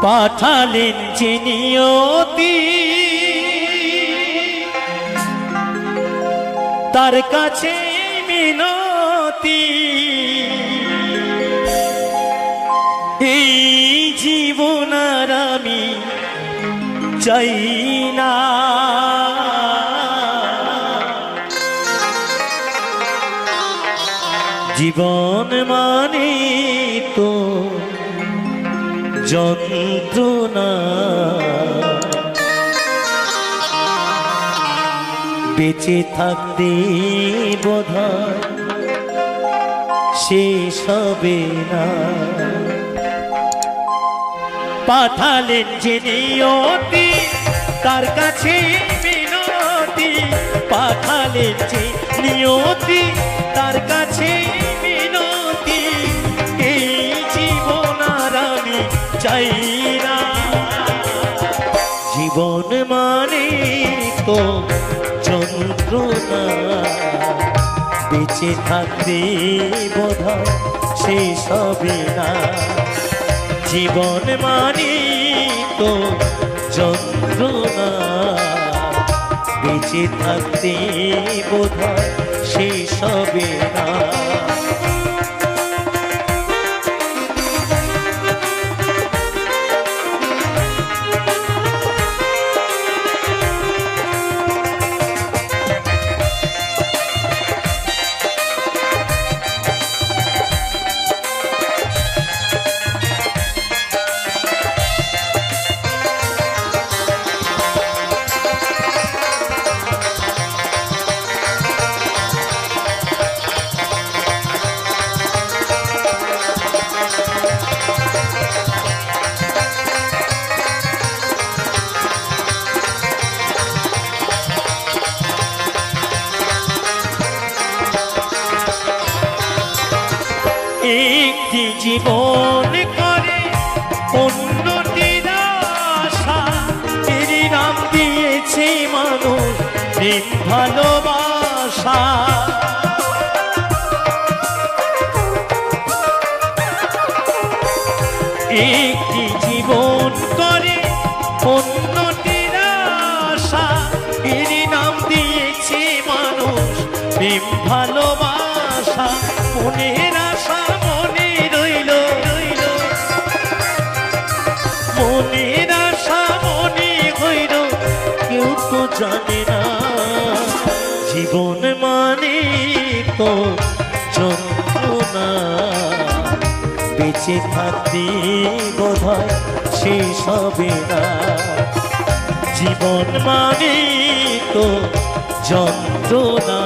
পাঠালেন যে নিয়তি তার কাছে মিনতি, এই জীবন আর আমি চাই না, জীবন মানে তো যন্ত্রণা, বেঁচে থাকতে বোধহয় শেষ হবে না। পাঠালেন যে নিয়তি তার কাছে মিনতি, পাঠালেন যে নিয়তি তার কাছে মিনতি, এই জীবন আর আমি চাই না, জীবন মানে তো যন্ত্রণা, বেঁচে থাকতে বোধহয় শেষ হবে না, জীবন মানে তো যন্ত্রণা, বেঁচে থাকতে বোধহয় শেষ হবে না। একটি জীবন করে অন্যটির আশা, এর নাম দিয়েছে মানুষ প্রেম ভালোবাসা, একটি জীবন করে অন্যটির আশা, এর নাম দিয়েছে মানুষ প্রেম ভালোবাসা, মনের আশা মনে রইল, মনের আশা মনে হইল, কেউ তো জানে না, জীবন মানে তো যন্ত্রণা, বেঁচে থাকতে বোধহয় শেষ হবে না, জীবন মানে তো যন্ত্রণা,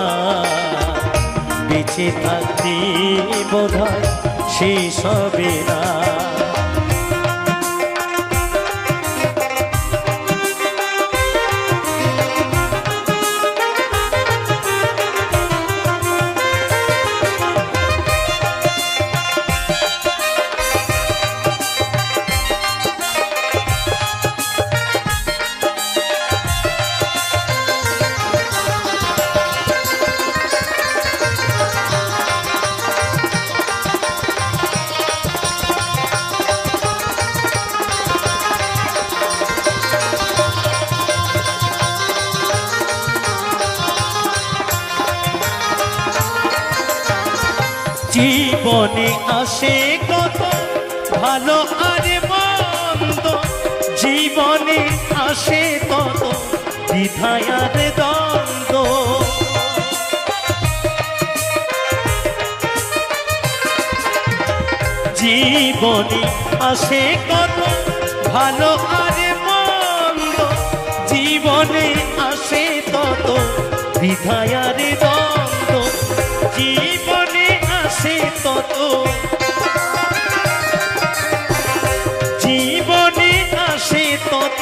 বেঁচে থাকতে বোধহয় শেষ হবে না। জীবনে আসে কত ভালো আর মন্দ, জীবনে আসে কত দ্বিধায় আর দ্বন্দ্ব, জীবনে আসে কত ভালো আর মন্দ, জীবনে আসে কত দ্বিধায় আর দ্বন্দ্ব, জীবনে আসে কত, জীবনে আসে কত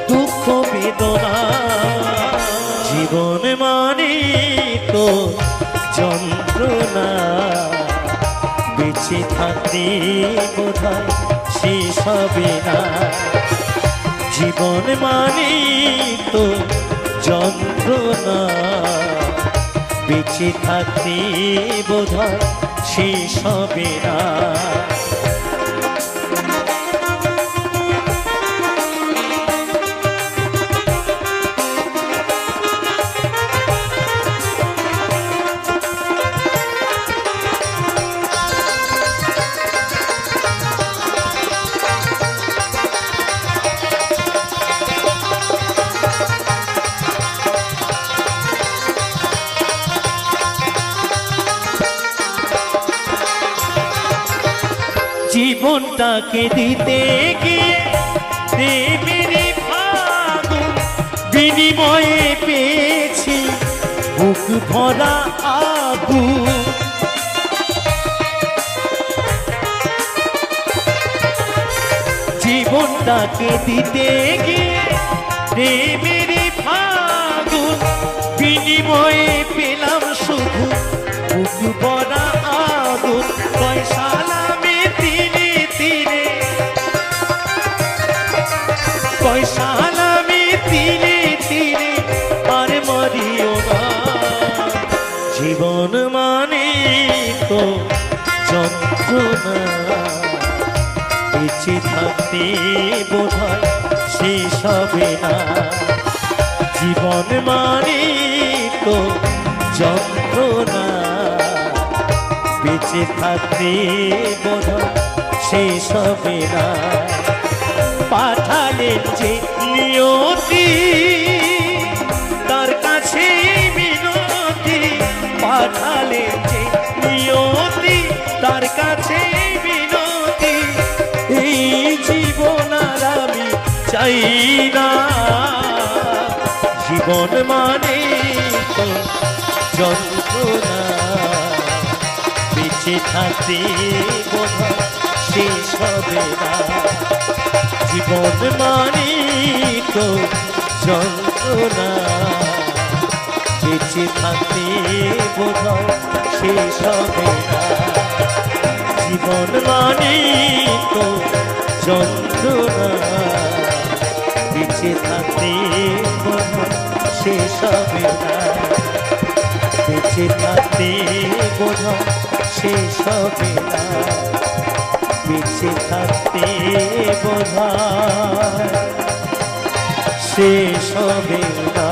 দুঃখ বেদনা, জীবন মানে তো যন্ত্রণা, বেঁচে থাকতে বোধহয় শেষ হবে না, জীবন মানে তো যন্ত্রণা, বেঁচে থাকতে বোধহয় শেষ হবে না। জীবনটাকে দিতে গিয়ে প্রেমেরই ফাগুন বিনিময়ে পেয়েছি বুক ভরা আগুন। জীবনটাকে দিতে গিয়ে প্রেমেরই ফাগুন বিনিময়ে পেলাম শুধু বুক ভরা আগুন। পয়সালামে তিলে তিলে, পয়সালামে তিলে তিলে আর মরিও না। জীবন মানে তো যন্ত্রণা, বেঁচে থাকতে বোধহয় শেষ হবে না। জীবন মানে তো যন্ত্রণা, বেঁচে থাকতে বোধহয় শেষ হবে না। পাঠালেন যে নিয়তি তার কাছে মিনতি, পাঠালেন যে নিয়তি তার কাছে মিনতি। এই জীবন আর আমি চাই না। জীবন মানে তো যন্ত্রণা, বেঁচে থাকতে বোধহয় শেষ হবে না। জীবন মানে তো যন্ত্রণা, বেঁচে থাকতে বোধহয় শেষ হবে না। জীবন মানে তো যন্ত্রণা, বেঁচে থাকতে বোধহয় শেষ হবে না। বেঁচে থাকতে বোধহয় শেষ হবে না। বেঁচে থাকতে বোধহয় শেষ হবে না।